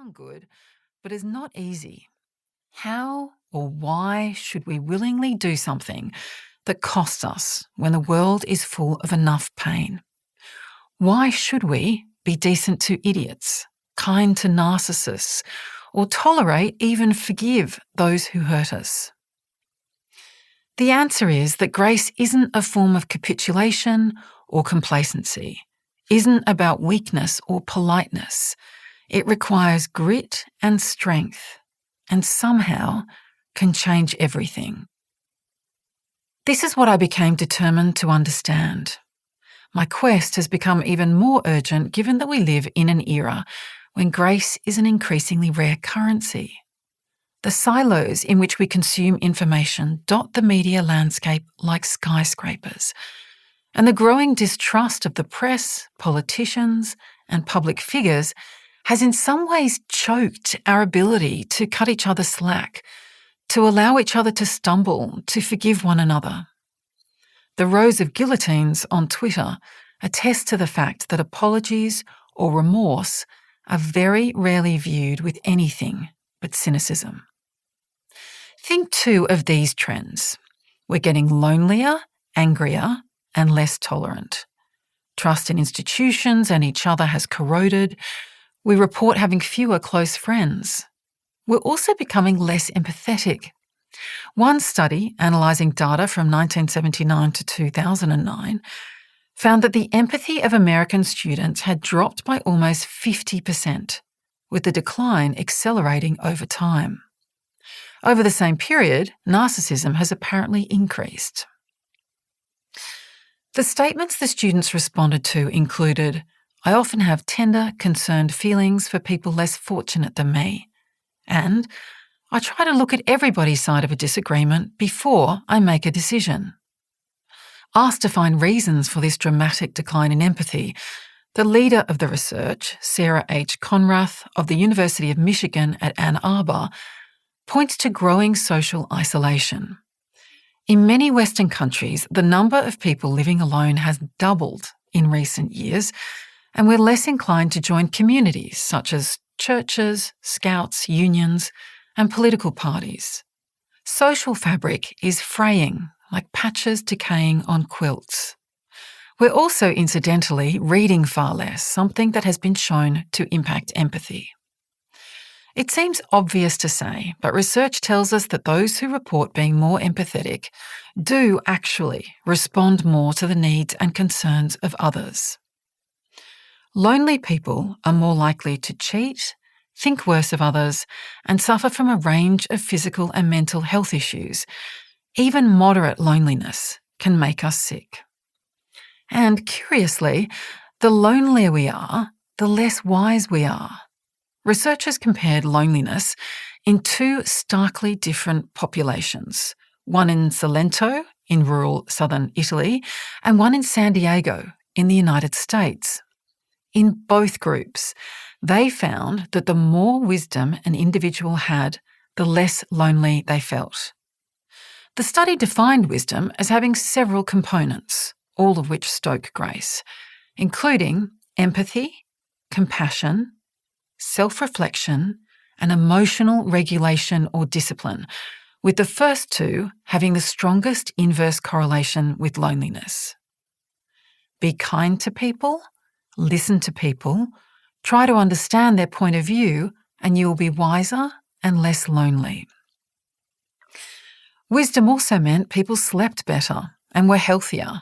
sound good, but is not easy. How or why should we willingly do something that costs us when the world is full of enough pain? Why should we be decent to idiots, kind to narcissists, or tolerate, even forgive those who hurt us? The answer is that grace isn't a form of capitulation or complacency, isn't about weakness or politeness. It requires grit and strength, and somehow can change everything. This is what I became determined to understand. My quest has become even more urgent given that we live in an era when grace is an increasingly rare currency. The silos in which we consume information dot the media landscape like skyscrapers, and the growing distrust of the press, politicians, and public figures has in some ways choked our ability to cut each other slack, to allow each other to stumble, to forgive one another. The rows of guillotines on Twitter attest to the fact that apologies or remorse are very rarely viewed with anything but cynicism. Think too of these trends. We're getting lonelier, angrier, and less tolerant. Trust in institutions and each other has corroded. We report having fewer close friends. We're also becoming less empathetic. One study, analysing data from 1979 to 2009, found that the empathy of American students had dropped by almost 50%, with the decline accelerating over time. Over the same period, narcissism has apparently increased. The statements the students responded to included, "I often have tender, concerned feelings for people less fortunate than me," and "I try to look at everybody's side of a disagreement before I make a decision." Asked to find reasons for this dramatic decline in empathy, the leader of the research, Sarah H. Conrath of the University of Michigan at Ann Arbor, points to growing social isolation. In many Western countries, the number of people living alone has doubled in recent years, and we're less inclined to join communities such as churches, scouts, unions, and political parties. Social fabric is fraying like patches decaying on quilts. We're also, incidentally, reading far less, something that has been shown to impact empathy. It seems obvious to say, but research tells us that those who report being more empathetic do actually respond more to the needs and concerns of others. Lonely people are more likely to cheat, think worse of others, and suffer from a range of physical and mental health issues. Even moderate loneliness can make us sick. And curiously, the lonelier we are, the less wise we are. Researchers compared loneliness in two starkly different populations, one in Salento in rural southern Italy and one in San Diego in the United States. In both groups, they found that the more wisdom an individual had, the less lonely they felt. The study defined wisdom as having several components, all of which stoke grace, including empathy, compassion, self-reflection, and emotional regulation or discipline, with the first two having the strongest inverse correlation with loneliness. Be kind to people, listen to people, try to understand their point of view, and you will be wiser and less lonely. Wisdom also meant people slept better and were healthier.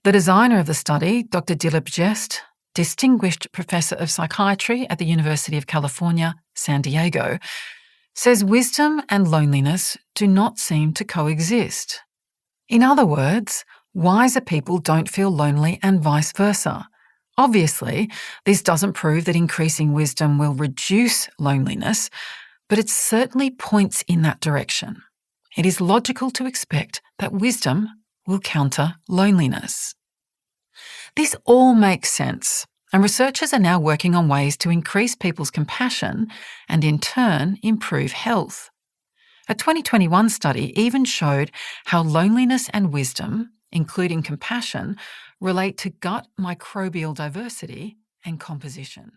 The designer of the study, Dr. Dilip Jest, distinguished professor of psychiatry at the University of California, San Diego, says wisdom and loneliness do not seem to coexist. In other words, wiser people don't feel lonely and vice versa. Obviously, this doesn't prove that increasing wisdom will reduce loneliness, but it certainly points in that direction. It is logical to expect that wisdom will counter loneliness. This all makes sense, and researchers are now working on ways to increase people's compassion and, in turn, improve health. A 2021 study even showed how loneliness and wisdom, including compassion, relate to gut microbial diversity and composition.